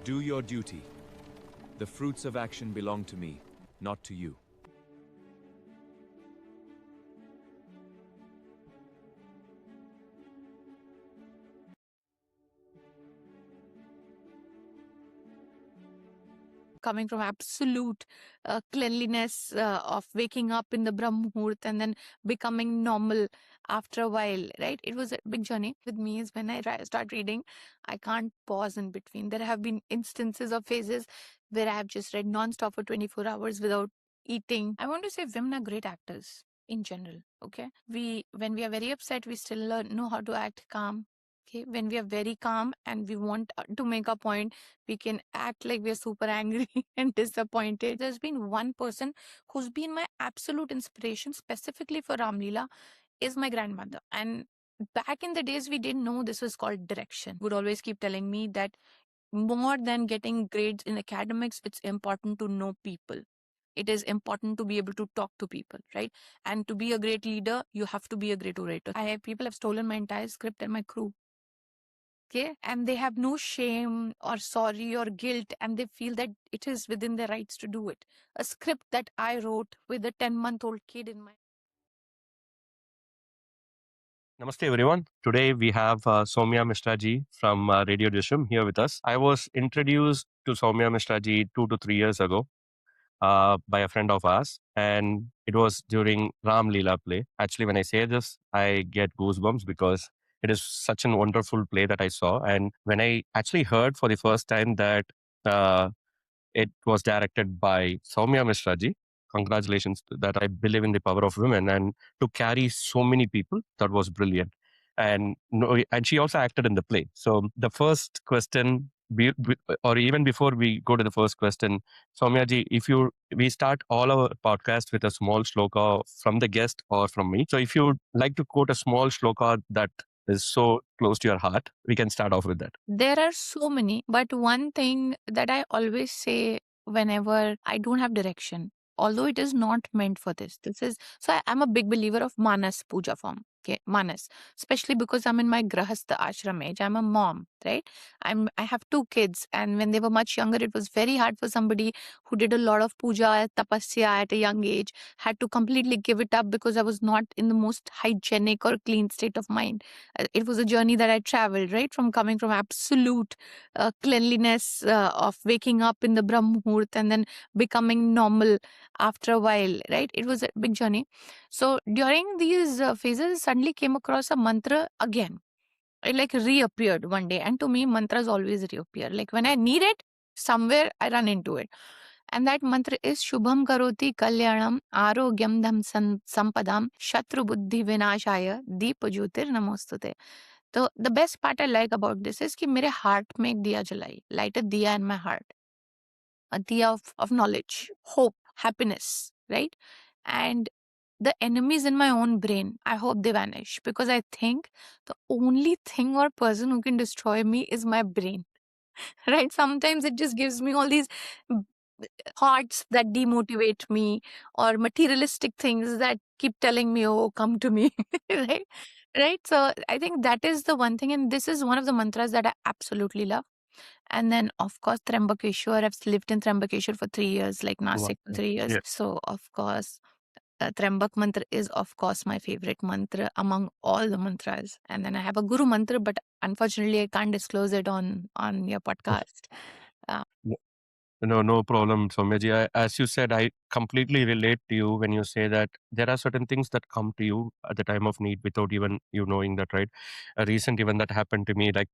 Do your duty. The fruits of action belong to me, not to you. Coming from absolute cleanliness of waking up in the Brahm Muhurt and then becoming normal after a while, right? It was a big journey. With me is when I start reading, I can't pause in between. There have been instances of phases where I have just read non-stop for 24 hours without eating. I want to say women are great actors in general, okay? When we are very upset, we still know how to act calm. Okay, when we are very calm and we want to make a point, we can act like we're super angry and disappointed. There's been one person who's been my absolute inspiration, specifically for Ram Leela, is my grandmother. And back in the days, we didn't know this was called direction. Would always keep telling me that more than getting grades in academics, it's important to know people. It is important to be able to talk to people, right? And to be a great leader, you have to be a great orator. People have stolen my entire script and my crew. Okay, and they have no shame or sorry or guilt, and they feel that it is within their rights to do it. A script that I wrote with a 10-month-old kid in my. Namaste everyone. Today we have Somya Mishra ji from Radio Dhishum here with us. I was introduced to Somya Mishra ji 2 to 3 years ago by a friend of ours, and it was during Ram Leela play. Actually, when I say this, I get goosebumps because it is such a wonderful play that I saw. And when I actually heard for the first time that uh, it was directed by Somya Mishra ji. Congratulations that I believe in the power of women and to carry so many people. That was brilliant. And no, and she also acted in the play. So the first question, or even before we go to the first question, Soumya ji, if you we start all our podcast with a small shloka from the guest or from me. So if you like to quote a small shloka that is so close to your heart, we can start off with that. There are so many, but one thing that I always say whenever I don't have direction, although it is not meant for this is so I'm a big believer of Manas Puja form. Okay, Manas, especially because I'm in my Grahastha ashram age. I'm a mom, right? I have two kids, and when they were much younger, it was very hard for somebody who did a lot of puja, tapasya at a young age, had to completely give it up because I was not in the most hygienic or clean state of mind. It was a journey that I traveled, right? From coming from absolute cleanliness of waking up in the Brahm Muhurt and then becoming normal after a while, right? It was a big journey. So during these phases, suddenly came across a mantra again. It like reappeared one day. And to me, mantras always reappear. Like when I need it, somewhere I run into it. And that mantra is Shubham Karoti Kalyanam Arogyam Dham Sampadam Shatru Buddhi Vinashaya Deepa Jyotir Namostute. So the best part I like about this is कि मेरे heart में एक दिया जलाई, light a diya in my heart, a diya of knowledge, hope, happiness, right? And the enemies in my own brain, I hope they vanish because I think the only thing or person who can destroy me is my brain, right? Sometimes it just gives me all these thoughts that demotivate me or materialistic things that keep telling me, oh, come to me, right? Right. So I think that is the one thing. And this is one of the mantras that I absolutely love. And then, of course, Trambakeshwar. I've lived in Trambakeshwar for 3 years, like Wow. Nasik for 3 years. Yeah. So, of course, Trambak mantra is, of course, my favorite mantra among all the mantras. And then I have a Guru mantra, but unfortunately, I can't disclose it on your podcast. No, no problem, Soumyaji. As you said, I completely relate to you when you say that there are certain things that come to you at the time of need without even you knowing that, right? A recent event that happened to me, like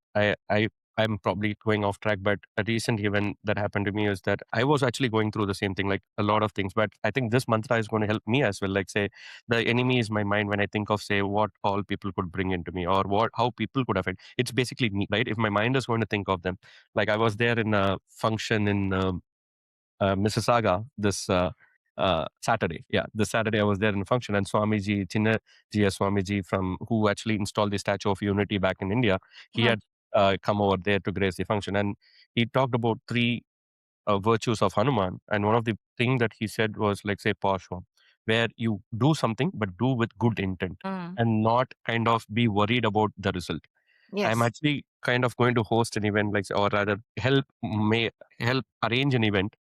I'm probably going off track, but a recent event that happened to me is that I was actually going through the same thing, like a lot of things. But I think this mantra is going to help me as well. Like say, the enemy is my mind when I think of say what all people could bring into me or what how people could affect. It's basically me, right? If my mind is going to think of them, like I was there in a function in Mississauga this Saturday. Yeah, this Saturday I was there in a function, and Swamiji, Chinna Jia Swamiji, from who actually installed the Statue of Unity back in India, he had come over there to grace the function, and he talked about three virtues of Hanuman, and one of the thing that he said was like say Pashwa, where you do something but do with good intent Mm. and not kind of be worried about the result. I'm Yes. actually kind of going to host an event, like, or rather help arrange an event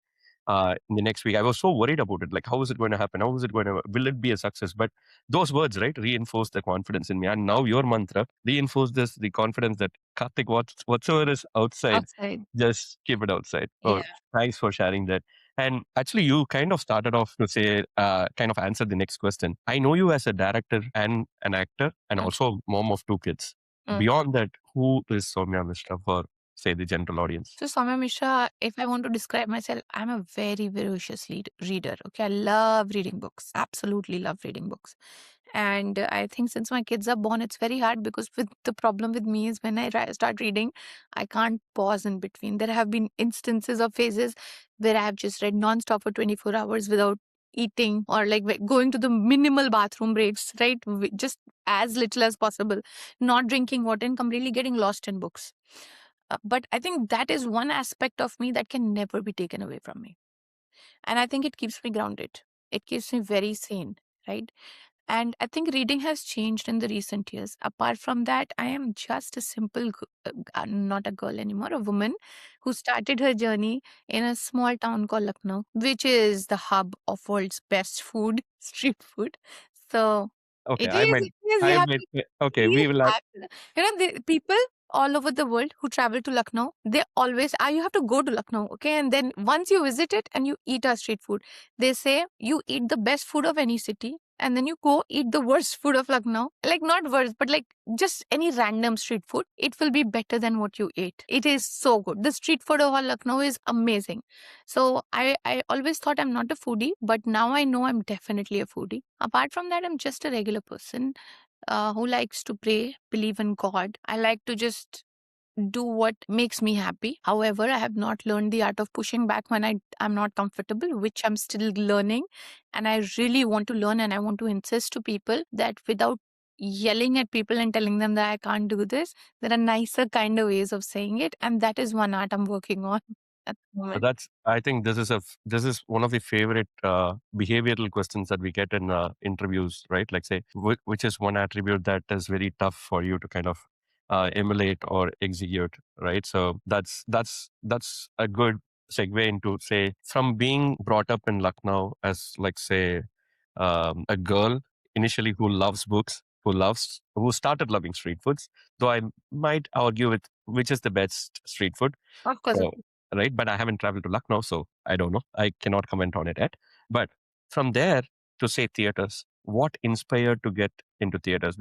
in the next week. I was so worried about it. Like, how is it going to happen? How is it going to, will it be a success? But those words, right, reinforce the confidence in me. And now your mantra reinforce the confidence that Karthik, whatsoever is outside, Outside. just keep it outside. Yeah. Oh, thanks for sharing that. And actually, you kind of started off to say, kind of answer the next question. I know you as a director and an actor and Mm. also mom of two kids. Mm. Beyond that, who is Somya Mishra for, say, the general audience? So, Somya Mishra, if I want to describe myself, I'm a very voracious reader. Okay, I love reading books. Absolutely love reading books. And I think since my kids are born, it's very hard because the problem with me is when I start reading, I can't pause in between. There have been instances or phases where I have just read nonstop for 24 hours without eating or like going to the minimal bathroom breaks, right? Just as little as possible, not drinking water and completely getting lost in books. But I think that is one aspect of me that can never be taken away from me. And I think it keeps me grounded. It keeps me very sane, right? And I think reading has changed in the recent years. Apart from that, I am just a simple, not a girl anymore, a woman who started her journey in a small town called Lucknow, which is the hub of world's best food, street food. So Okay, it is, you I have might, to, okay, you we will have, have to. You know, the people all over the world who travel to Lucknow, they always, you have to go to Lucknow, okay? And then once you visit it and you eat our street food, they say you eat the best food of any city and then you go eat the worst food of Lucknow. Like, not worst, but like just any random street food. It will be better than what you ate. It is so good. The street food of all Lucknow is amazing. So I always thought I'm not a foodie, but now I know I'm definitely a foodie. Apart from that, I'm just a regular person who likes to pray, believe in God. I like to just do what makes me happy. However, I have not learned the art of pushing back when I'm not comfortable, which I'm still learning. And I really want to learn and I want to insist to people that without yelling at people and telling them that I can't do this, there are nicer kind of ways of saying it. And that is one art I'm working on at the moment. that's, I think this is one of the favorite behavioral questions that we get in interviews, right? Like, say, which is one attribute that is very tough for you to kind of emulate or execute, right? So that's a good segue into, say, from being brought up in Lucknow as, like, say, a girl initially who loves books, who started loving street foods. Though I might argue with which is the best street food. Of course. So, right, but I haven't traveled to Lucknow, so I don't know. I cannot comment on it yet. But from there to, say, theaters, what inspired to get into theaters?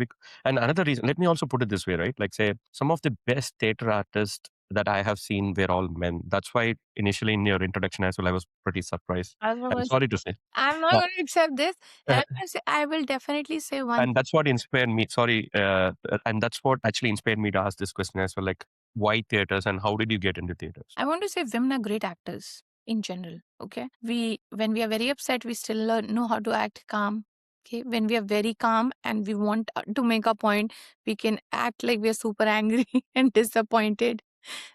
And another reason, let me also put it this way, right? Like, say, some of the best theater artists that I have seen were all men. That's why initially in your introduction as well, I was pretty surprised. I was I'm going to sorry to say. I'm not Uh, going to accept this. And I will definitely say one. and that's what inspired me. Sorry, and that's what actually inspired me to ask this question as well. Like, why theaters and how did you get into theaters? I want to say women are great actors in general. Okay. When we are very upset, we still know how to act calm. Okay. When we are very calm and we want to make a point, we can act like we are super angry and disappointed.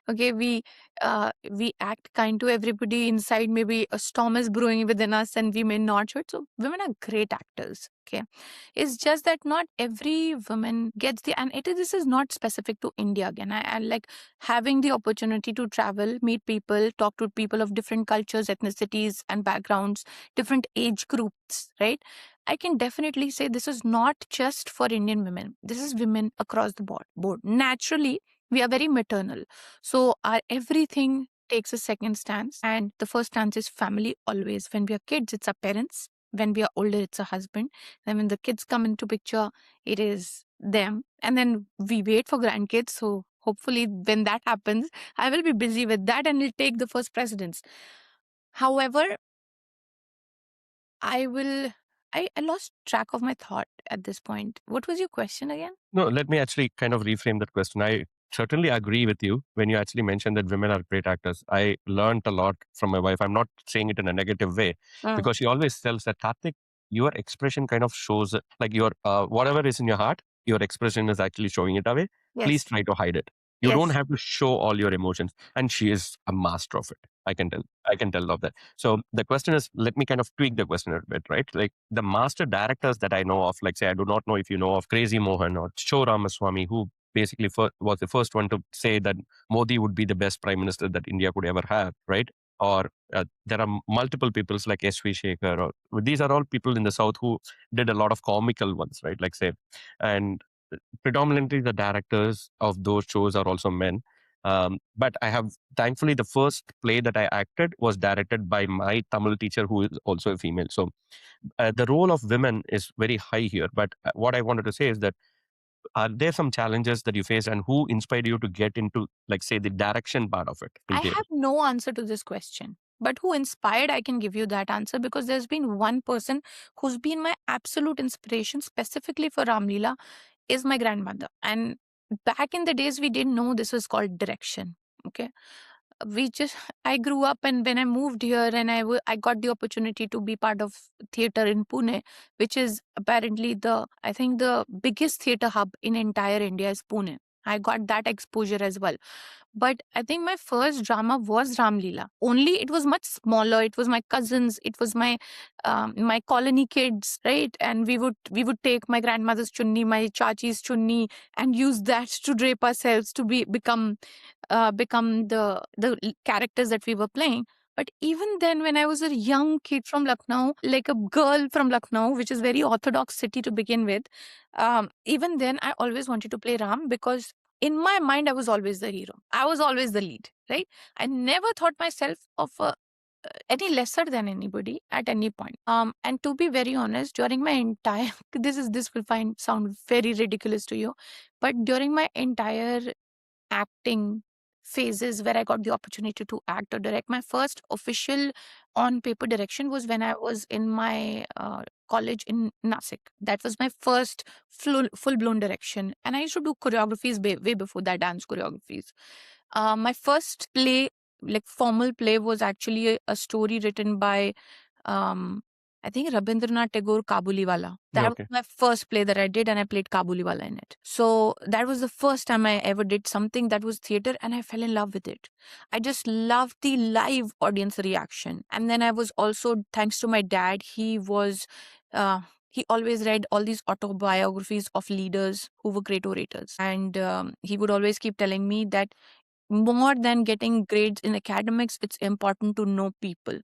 Okay, we act kind to everybody inside. Maybe a storm is brewing within us and we may not show it. So women are great actors. Okay, it's just that not every woman gets and this is not specific to India. Again, I like having the opportunity to travel, meet people, talk to people of different cultures, ethnicities and backgrounds, different age groups, right? I can definitely say this is not just for Indian women. This is women across the board. Naturally, we are very maternal. So our everything takes a second stance. And the first stance is family always. When we are kids, it's our parents. When we are older, it's a husband. And when the kids come into picture, it is them. And then we wait for grandkids. So hopefully when that happens, I will be busy with that and will take the first precedence. However, I lost track of my thought at this point. What was your question again? No, let me actually kind of reframe that question. I certainly agree with you when you actually mentioned that women are great actors. I learned a lot from my wife. I'm not saying it in a negative way Mm. because she always tells that, Karthik, your expression kind of shows it, like your whatever is in your heart, your expression is actually showing it away. Please Yes. try to hide it. You don't Yes. have to show all your emotions. And she is a master of it. I can tell. I can tell of that. So the question is, let me kind of tweak the question a bit, right? Like the master directors that I know of, like, say, I do not know if you know of Crazy Mohan or Cho Ramaswamy, who basically was the first one to say that Modi would be the best prime minister that India could ever have, right? Or there are multiple peoples like S.V. Shekhar, or these are all people in the South who did a lot of comical ones, right? Like say, and predominantly the directors of those shows are also men. But I have, thankfully, the first play that I acted was directed by my Tamil teacher, who is also a female. So the role of women is very high here. But what I wanted to say is that are there some challenges that you face, and who inspired you to get into, like, say, the direction part of it in I theater? have no answer to this question. But who inspired, I can give you that answer, because there's been one person who's been my absolute inspiration specifically for Ram Leela, is my grandmother. And back in the days, we didn't know this was called direction. Okay. We just, I grew up, and when I moved here and I got the opportunity to be part of theater in Pune, which is apparently I think the biggest theater hub in entire India is Pune. I got that exposure as well. But I think my first drama was Ram Leela. Only it was much smaller. It was my cousins. It was my colony kids, right? And we would take my grandmother's chunni, my chachi's chunni, and use that to drape ourselves to become the characters that we were playing. But even then, when I was a young kid from Lucknow, like a girl from Lucknow, which is very orthodox city to begin with, even then I always wanted to play Ram, because in my mind I was always the hero. I was always the lead, right? I never thought myself of any lesser than anybody at any point. And to be very honest, during my entire this will sound very ridiculous to you, but during my entire acting phases where I got the opportunity to act or direct, my first official on paper direction was when I was in my college in Nasik. That was my first full blown direction. And I used to do choreographies way before that, dance choreographies. My first play, like formal play, was actually a story written by um, I think Rabindranath Tagore, Kabuliwala. That Okay. was my first play that I did, and I played Kabuliwala in it. So that was the first time I ever did something that was theater, and I fell in love with it. I just loved the live audience reaction. And then I was also, thanks to my dad, he always read all these autobiographies of leaders who were great orators. And he would always keep telling me that more than getting grades in academics, it's important to know people.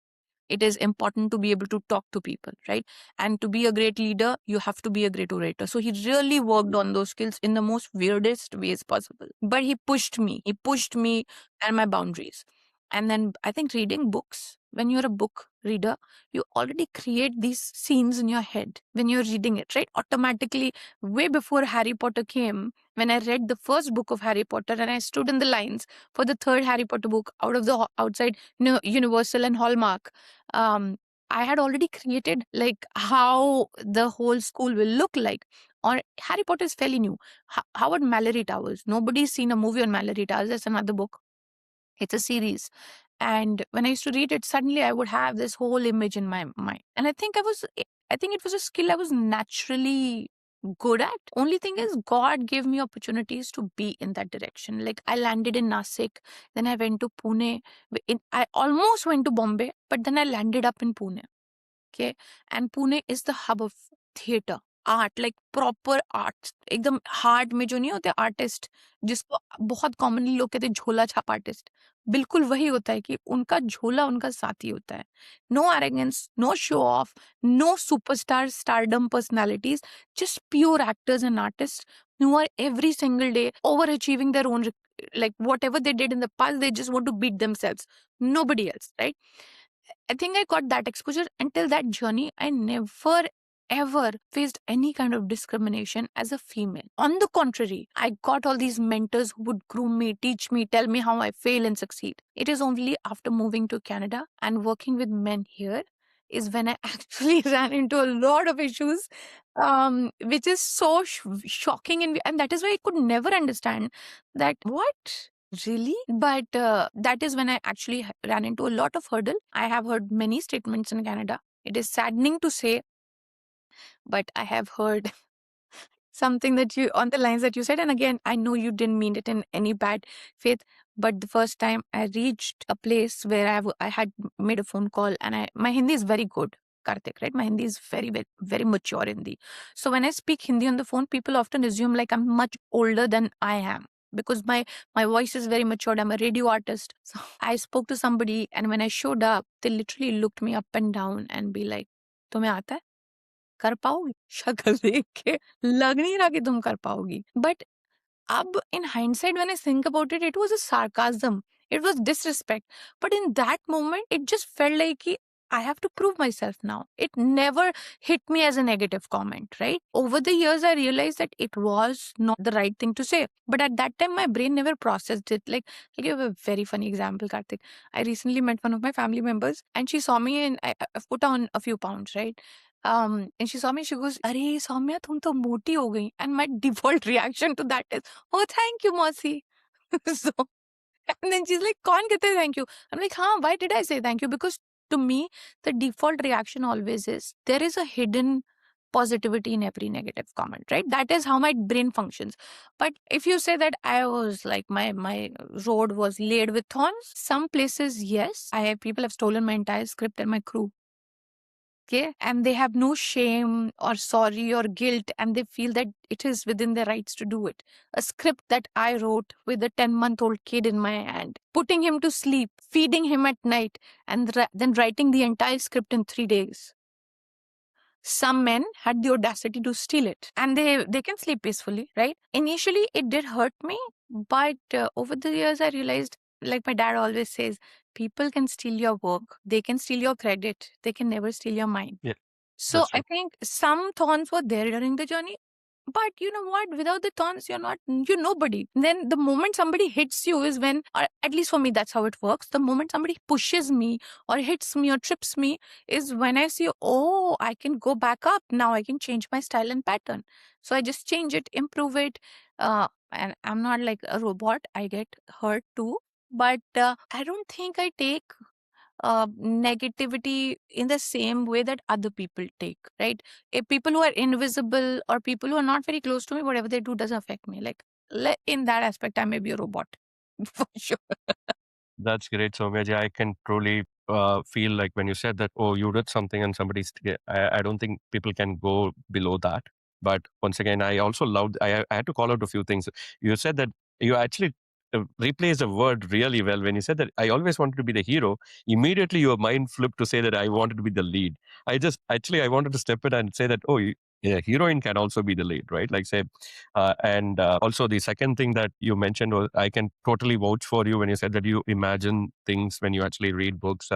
It is important to be able to talk to people, right? And to be a great leader, you have to be a great orator. So he really worked on those skills in the most weirdest ways possible. But he pushed me. He pushed me and my boundaries. And then I think reading books, when you're a book reader, you already create these scenes in your head when you're reading it, right? Automatically, way before Harry Potter came, when I read the first book of Harry Potter and I stood in the lines for the third Harry Potter book out of the outside Universal and Hallmark, um, I had already created like how the whole school will look like. Or Harry Potter is fairly new. How about Mallory Towers? Nobody's seen a movie on Mallory Towers. That's another book. It's a series. And when I used to read it, suddenly I would have this whole image in my mind. And I think it was a skill I was naturally good at. Only thing is, God gave me opportunities to be in that direction. Like I landed in Nasik, then I went to Pune. I almost went to Bombay, but then I landed up in Pune. Okay. And Pune is the hub of theater, art, like proper art, एकदम heart में जो नहीं होते artist, जिसको बहुत commonly लोग कहते हैं झोला छाप आर्टिस्ट, बिल्कुल वही होता है कि उनका झोला उनका साथी होता है. No arrogance, no show off, no superstar stardom personalities, just pure actors and artist who are every single day overachieving their own, like whatever they did in the past, they just want to beat themselves, nobody else, right? I think I got that exposure. Until that journey, I never ever faced any kind of discrimination as a female. On the contrary, I got all these mentors who would groom me, teach me, tell me how I fail and succeed. It is only after moving to Canada and working with men here is when I actually ran into a lot of issues, which is so shocking. And that is why I could never understand that, what? Really? But that is when I actually ran into a lot of hurdle. I have heard many statements in Canada. It is saddening to say, but I have heard something that you, on the lines that you said. And again, I know you didn't mean it in any bad faith, but the first time I reached a place where I had made a phone call, and my Hindi is very good. Karthik, right? My Hindi is very, very, very mature Hindi. So when I speak Hindi on the phone, people often assume like I'm much older than I am because my voice is very matured. I'm a radio artist. So I spoke to somebody, and when I showed up, they literally looked me up and down and be like, तुम्हें आता है? कर पाओगी? शक्ल देख के लग नहीं रहा कि तुम कर पाओगी. But in hindsight, when I think about it, it was a sarcasm. It was disrespect. But in that moment, it just felt like I have to prove myself now. It never hit me as a negative comment, right? Over the years, I realized that it was not the right thing to say. But at that time, my brain never processed it. Like I'll give a very funny example, Karthik. I recently met one of my family members, and she saw me, and I've put on a few pounds, right? And she saw me, she goes, "Arey, Soumya, tum to moti ho gayi." And my default reaction to that is, "Oh, thank you, Mosi." So, and then she's like, "Kaun kehte hai thank you?" I'm like, "Haan, why did I say thank you?" Because to me, the default reaction always is there is a hidden positivity in every negative comment, right? That is how my brain functions. But if you say that I was like my road was laid with thorns, some places, yes, people have stolen my entire script and my crew. Okay, and they have no shame or sorry or guilt, and they feel that it is within their rights to do it. A script that I wrote with a 10-month-old kid in my hand, putting him to sleep, feeding him at night, and then writing the entire script in 3 days. Some men had the audacity to steal it, and they can sleep peacefully, right? Initially it did hurt me, but over the years I realized, like my dad always says, people can steal your work, they can steal your credit, they can never steal your mind. Yeah, So that's I true. think some thorns were there during the journey, but you know what? Without the thorns, you're nobody. Then the moment somebody hits you is when, or at least for me, that's how it works. The moment somebody pushes me or hits me or trips me is when I see, oh, I can go back up. Now I can change my style and pattern. So I just change it, improve it. And I'm not like a robot. I get hurt too. But I don't think I take negativity in the same way that other people take, right? If people who are invisible or people who are not very close to me, whatever they do doesn't affect me. Like in that aspect, I may be a robot for sure. That's great, Soumya ji. I can truly feel like when you said that, oh, you did something and somebody's, I don't think people can go below that. But once again, I also loved, I had to call out a few things. You said that you actually replaced a word really well when you said that I always wanted to be the hero. Immediately your mind flipped to say that I wanted to be the lead. I wanted to step in and say that, oh, yeah, heroine can also be the lead, right? Like say, and also the second thing that you mentioned was I can totally vouch for you when you said that you imagine things when you actually read books.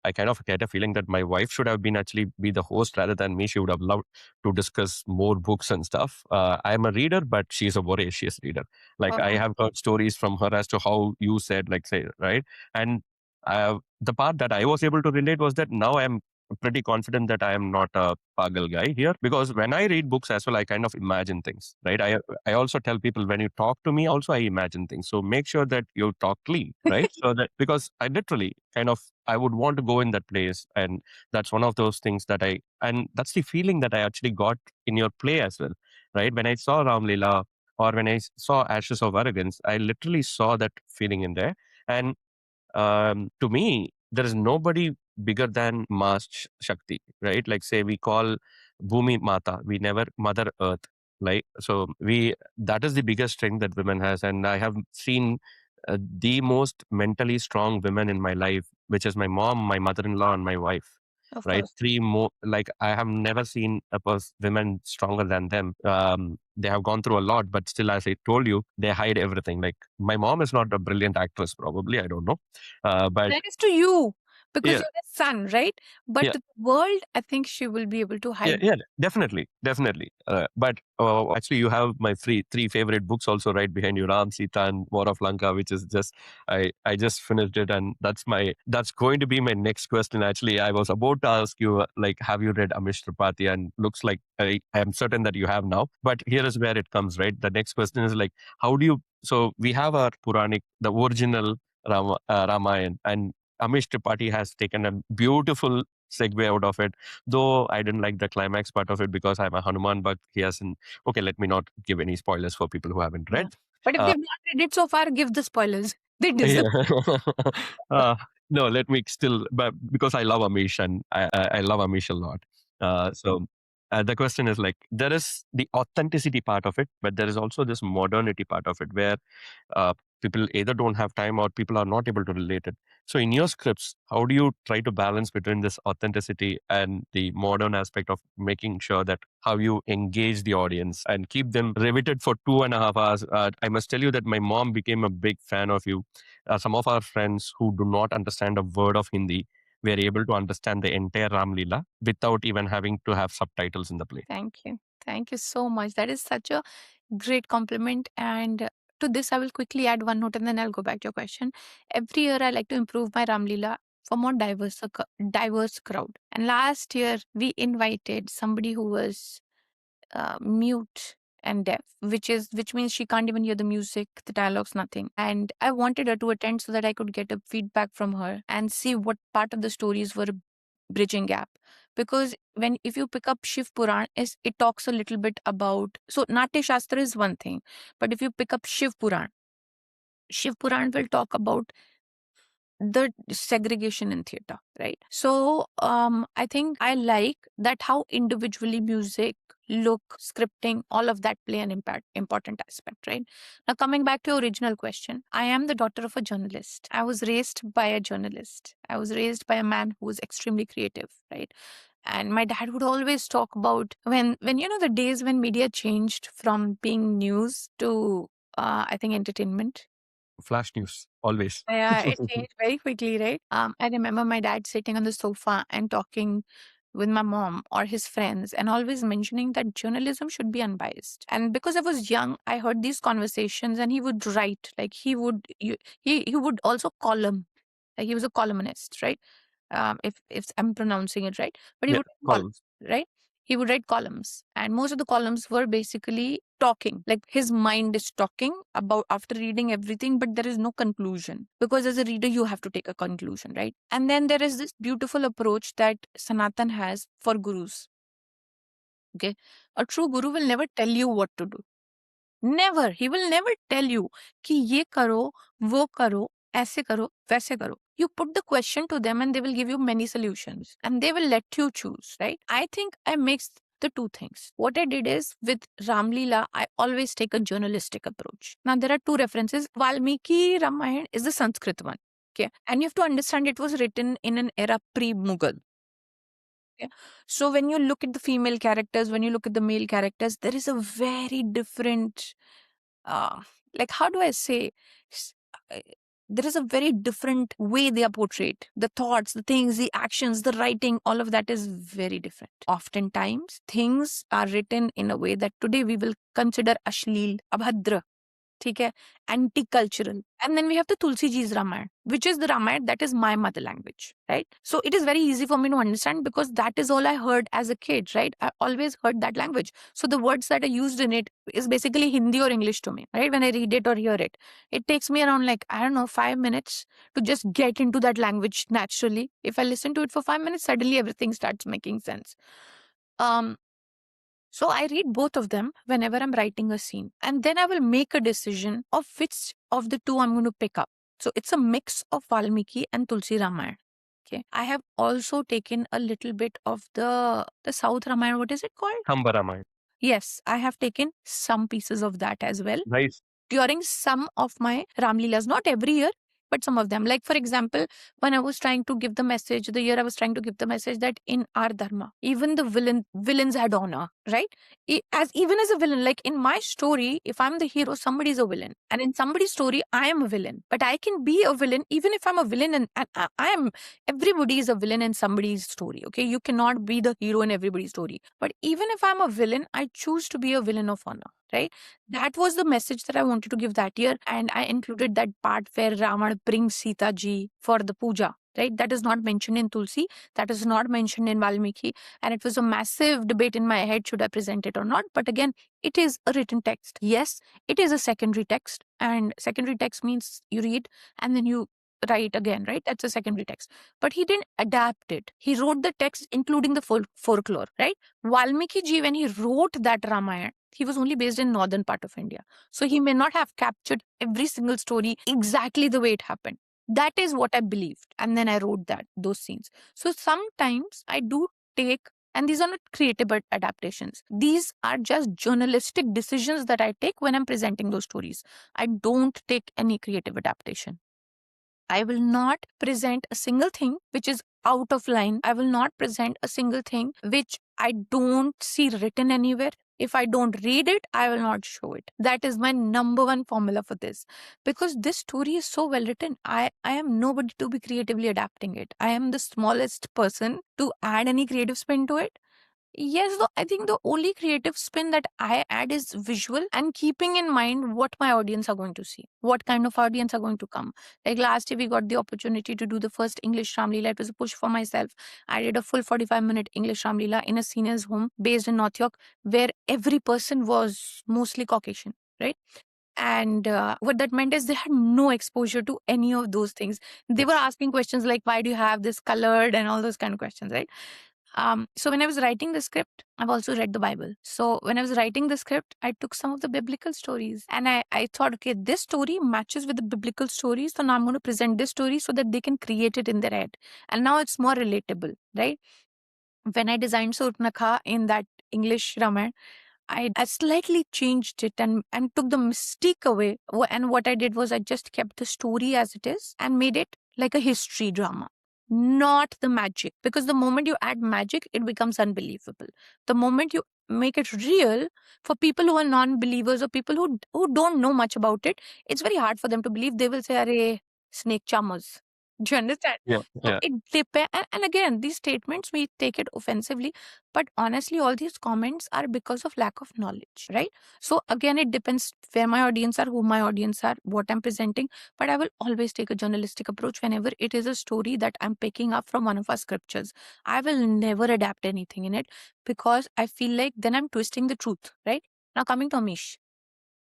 I kind of get a feeling that my wife should have been actually be the host rather than me. She would have loved to discuss more books and stuff. I'm a reader, but she's a voracious reader. Like I Oh, have heard stories from her as to how you said, like say, right? And the part that I was able to relate was that now I'm pretty confident that I am not a pagal guy here because when I read books as well, I kind of imagine things, right? I also tell people when you talk to me, also I imagine things. So make sure that you talk clean, right? So that because I literally kind of I would want to go in that place, and that's one of those things that and that's the feeling that I actually got in your play as well, right? When I saw Ram Leela or when I saw Ashes of Arrogance, I literally saw that feeling in there, and to me, there is nobody bigger than Shakti, right? Like say we call Bhumi Mata, we never Mother Earth, like so that is the biggest strength that women has, and I have seen the most mentally strong women in my life, which is my mom, my mother-in-law, and my wife. of Right, course. three more. Like I have never seen women stronger than them. They have gone through a lot, but still, as I told you, they hide everything. Like my mom is not a brilliant actress, probably. I don't know, but That is to you because yeah, you're the son, right? But yeah. to the world, I think she will be able to Yeah, hide. yeah, definitely, definitely. But actually, you have my three favorite books also right behind you, Ram, Sita, and War of Lanka, which is just I just finished it, and that's going to be my next question. Actually, I was about to ask you, like, have you read Amish Tripathi? And looks like I am certain that you have now. But here is where it comes, right? The next question is like, how do you? So we have our Puranic, the original Ramayana, and Amish Tripathi has taken a beautiful segue out of it. Though I didn't like the climax part of it because I'm a Hanuman, but he hasn't. Okay, let me not give any spoilers for people who haven't Yeah. read. But if Uh, they've not read it so far, give the spoilers. They yeah. deserve. No, let me still, but because I love Amish and I love Amish a lot. The question is like, there is the authenticity part of it, but there is also this modernity part of it where uh, people either don't have time or people are not able to relate it. So in your scripts, how do you try to balance between this authenticity and the modern aspect of making sure that how you engage the audience and keep them riveted for 2.5 hours? I must tell you that my mom became a big fan of you. Some of our friends who do not understand a word of Hindi were able to understand the entire Ram Leela without even having to have subtitles in the play. Thank you. Thank you so much. That is such a great compliment. And to this, I will quickly add one note and then I'll go back to your question. Every year, I like to improve my Ram Leela for more diverse crowd. And last year, we invited somebody who was mute and deaf, which means she can't even hear the music, the dialogues, nothing. And I wanted her to attend so that I could get a feedback from her and see what part of the stories were a bridging gap. Because when if you pick up Shiv Puran, it talks a little bit about, so Natya Shastra is one thing, but if you pick up Shiv Puran will talk about the segregation in theater, right? So I think I like that how individually music, look, scripting, all of that play an important aspect, right? Now coming back to your original question, I am the daughter of a journalist. I was raised by a journalist. I was raised by a man who was extremely creative, right? And my dad would always talk about when you know the days when media changed from being news to I think entertainment. Flash news, always. Yeah, it changed very quickly, right? I remember my dad sitting on the sofa and talking with my mom or his friends and always mentioning that journalism should be unbiased. And because I was young, I heard these conversations and he would write, like he would also column. Like he was a columnist, right? If I'm pronouncing it right. But he Yeah, would write columns. columns, right? He would write columns, and most of the columns were basically talking. Like his mind is talking about after reading everything, but there is no conclusion because as a reader you have to take a conclusion, right? And then there is this beautiful approach that Sanatan has for gurus. Okay, a true guru will never tell you what to do. Never. He will never tell you कि ये करो, वो करो, ऐसे करो, वैसे करो. You put the question to them and they will give you many solutions and they will let you choose, right? I think I mixed the two things. What I did is with Ram Leela, I always take a journalistic approach. Now there are two references. Valmiki Ramayana is the Sanskrit one. Okay. And you have to understand it was written in an era pre-Mughal. Okay. So when you look at the female characters, when you look at the male characters, there is a very different like how do I say S- uh, there is a very different way they are portrayed. The thoughts, the things, the actions, the writing, all of that is very different. Oftentimes, things are written in a way that today we will consider ashleel, abhadra, ठीक है, anti-cultural. And then we have the Tulsi Ji's Ramayana, which is the Ramayana that is my mother language, right? So it is very easy for me to understand because that is all I heard as a kid, right? I always heard that language. So the words that are used in it is basically Hindi or English to me, right? When I read it or hear it, it takes me around like, I don't know, 5 minutes to just get into that language naturally. If I listen to it for 5 minutes, suddenly everything starts making sense. Um, so I read both of them whenever I'm writing a scene. And then I will make a decision of which of the two I'm going to pick up. So it's a mix of Valmiki and Tulsi Ramayana. Okay. I have also taken a little bit of the South Ramayana. What is it called? Hambaramaya. Yes, I have taken some pieces of that as well Nice. during some of my Ram Leelas, not every year, but some of them. Like, for example, when I was trying to give the message, the year I was trying to give the message that in our Dharma, even the villains had honor, right? Even as a villain, like in my story, if I'm the hero, somebody's a villain. And in somebody's story, I am a villain. But I can be a villain even if I'm a villain and I am, everybody is a villain in somebody's story, okay? You cannot be the hero in everybody's story. But even if I'm a villain, I choose to be a villain of honor, right? That was the message that I wanted to give that year. And I included that part where Ravana brings Sita ji for the puja, right? That is not mentioned in Tulsi. That is not mentioned in Valmiki. And it was a massive debate in my head, should I present it or not? But again, it is a written text. Yes, it is a secondary text. And secondary text means you read and then you write again, right? That's a secondary text. But he didn't adapt it. He wrote the text including the folklore, right? Valmiki ji, when he wrote that Ramayana, he was only based in northern part of India. So he may not have captured every single story exactly the way it happened. That is what I believed. And then I wrote those scenes. So sometimes I do take, and these are not creative adaptations. These are just journalistic decisions that I take when I'm presenting those stories. I don't take any creative adaptation. I will not present a single thing which is out of line. I will not present a single thing which I don't see written anywhere. If I don't read it, I will not show it. That is my number one formula for this. Because this story is so well written. I am nobody to be creatively adapting it. I am the smallest person to add any creative spin to it. Yes, though I think the only creative spin that I add is visual and keeping in mind what my audience are going to see, what kind of audience are going to come. Like last year, we got the opportunity to do the first English Ram Leela. It was a push for myself. I did a full 45-minute English Ram Leela in a senior's home based in North York, where every person was mostly Caucasian, right? And what that meant is they had no exposure to any of those things. They were asking questions like, why do you have this colored and all those kind of questions, right? So when I was writing the script, I've also read the Bible. So when I was writing the script, I took some of the biblical stories and I thought, okay, this story matches with the biblical stories. So now I'm going to present this story so that they can create it in their head. And now it's more relatable, right? When I designed Surpnakha in that English Ramayana, I slightly changed it and took the mystique away. And what I did was I just kept the story as it is and made it like a history drama, not the magic. Because the moment you add magic, it becomes unbelievable. The moment you make it real, for people who are non-believers or people who don't know much about it, it's very hard for them to believe. They will say, "Arey, snake charmers." Do you understand? Yeah, So yeah. it depends. And again, these statements, we take it offensively. But honestly, all these comments are because of lack of knowledge, right? So again, it depends where my audience are, who my audience are, what I'm presenting. But I will always take a journalistic approach whenever it is a story that I'm picking up from one of our scriptures. I will never adapt anything in it because I feel like then I'm twisting the truth, right? Now coming to Amish.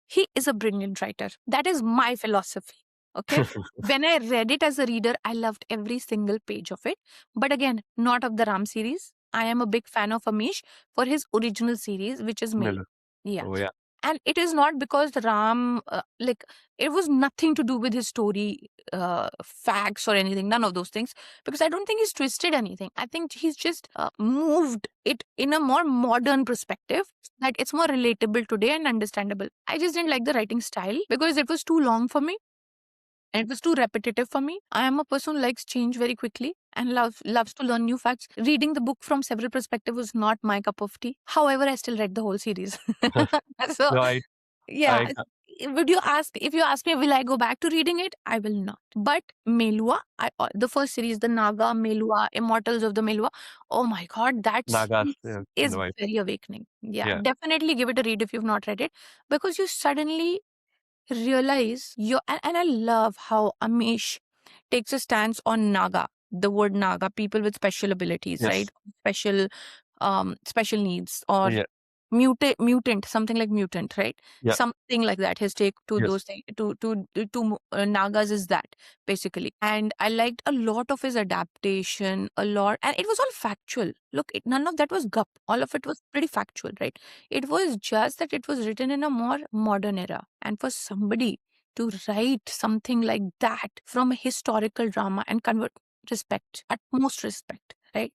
He is a brilliant writer. That is my philosophy. Okay. When I read it as a reader, I loved every single page of it. But again, not of the Ram series. I am a big fan of Amish for his original series, which is Miller. Miller. Yeah. Oh, yeah. And it is not because Ram, it was nothing to do with his story, facts or anything, none of those things. Because I don't think he's twisted anything. I think he's just moved it in a more modern perspective that it's more relatable today and understandable. I just didn't like the writing style because it was too long for me and it was too repetitive for me. I am a person who likes change very quickly and loves to learn new facts. Reading the book from several perspectives was not my cup of tea. However, I still read the whole series. So No, yeah, I, if you ask me, will I go back to reading it? I will not. But Melua, the first series, the Naga, Melua, Immortals of the Melua, oh my God, that Nagas, series yeah, and is the wife. very awakening. Yeah, Yeah, definitely give it a read if you've not read it because you suddenly realize and I love how Amish takes a stance on Naga, the word Naga, people with special abilities, right? yes, Special needs or yeah, mutant, something like mutant, right? yeah, Something like that. His take to yes. those things, to Nagas is that basically. And I liked a lot of his adaptation, a lot, and it was all factual. Look, none of that was gup. All of it was pretty factual, right? It was just that it was written in a more modern era, and for somebody to write something like that from a historical drama and convert respect, utmost respect, right?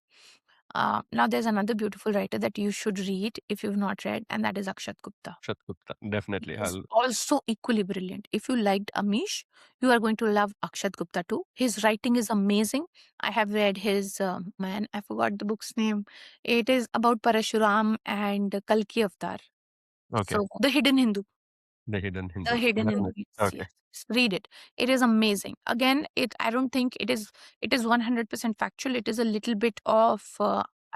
Now, there's another beautiful writer that you should read if you've not read, and that is Akshat Gupta. Akshat Gupta, definitely. Is also equally brilliant. If you liked Amish, you are going to love Akshat Gupta too. His writing is amazing. I have read his, I forgot the book's name. It is about Parashuram and Kalki Avatar. Okay, So, The Hidden Hindu. the hidden The Hindu. Hidden Hindu. Definitely. Okay. Yes. Read it. It is amazing. Again, I don't think it is 100% factual. It is a little bit of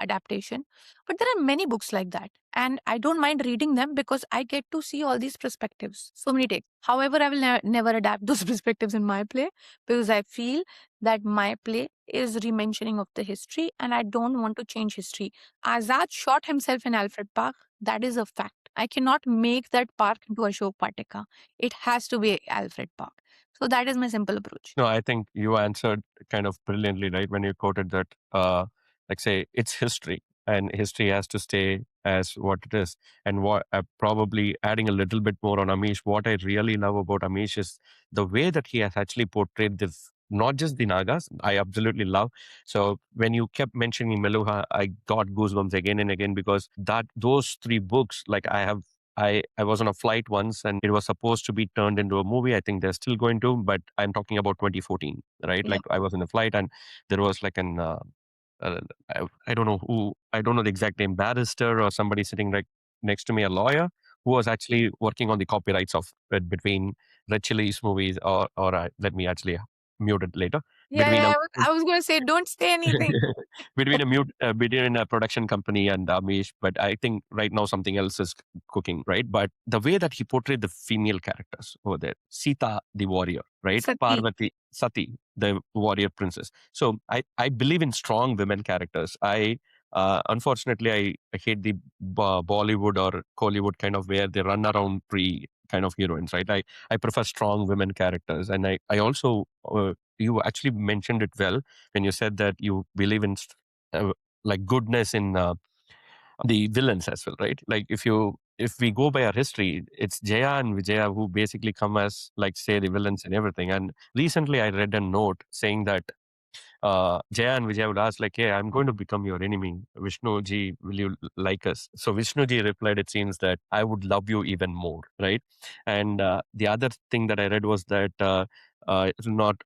adaptation. But there are many books like that. And I don't mind reading them because I get to see all these perspectives. So many takes. However, I will never adapt those perspectives in my play because I feel that my play is rementioning of the history and I don't want to change history. Azad shot himself in Alfred Park. That is a fact. I cannot make that park into Ashok Patika. It has to be Alfred Park. So that is my simple approach. No, I think you answered kind of brilliantly, right? When you quoted that, like say, it's history and history has to stay as what it is. And what probably adding a little bit more on Amish, what I really love about Amish is the way that he has actually portrayed this not just the Nagas. I absolutely love. So when you kept mentioning Meluha, I got goosebumps again and again, because those three books, like I was on a flight once and it was supposed to be turned into a movie. I think they're still going to, but I'm talking about 2014, right? Yeah. Like I was in a flight and there was like uh, I don't know who, I don't know the exact name, barrister or somebody sitting right next to me, a lawyer who was actually working on the copyrights of between Red Chili's movies, or let me actually mute it later. Yeah, Between yeah. a I was going to say, don't say anything. between a production company and Amish, but I think right now something else is cooking, right? But the way that he portrayed the female characters over there, Sita the warrior, right? Sati. Parvati, Sati the warrior princess. So I believe in strong women characters. Unfortunately I hate the Bollywood or Kollywood kind of where they run around pre kind of heroines, right? I prefer strong women characters, and I also you actually mentioned it well when you said that you believe in uh, like goodness in the villains as well, right? Like if we go by our history, it's Jaya and Vijaya who basically come as, like, say, the villains and everything. And recently I read a note saying that Jaya and Vijay would ask, like, hey, I'm going to become your enemy. Vishnu ji, will you like us? So Vishnu ji replied, it seems that I would love you even more, right? And the other thing that I read was that not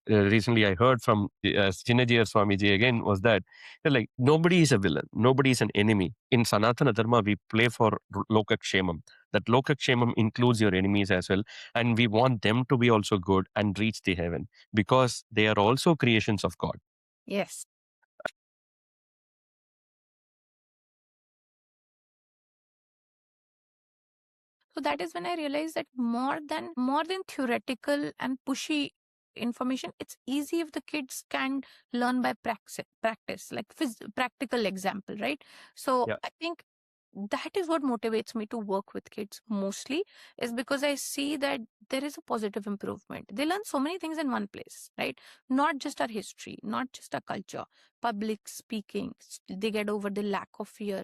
recently I heard from Chinnaji Swamiji again was that like nobody is a villain, nobody is an enemy. In Sanatana Dharma, we play for Lokakshemam. That Lokakshemam includes your enemies as well. And we want them to be also good and reach the heaven, because they are also creations of God. Yes. So that is when I realized that more than theoretical and pushy information, it's easy if the kids can learn by practice, like practical example, right? So Yeah. I think that is what motivates me to work with kids mostly, is because I see that there is a positive improvement. They learn so many things in one place, right? Not just our history, not just our culture, public speaking. They get over the lack of fear.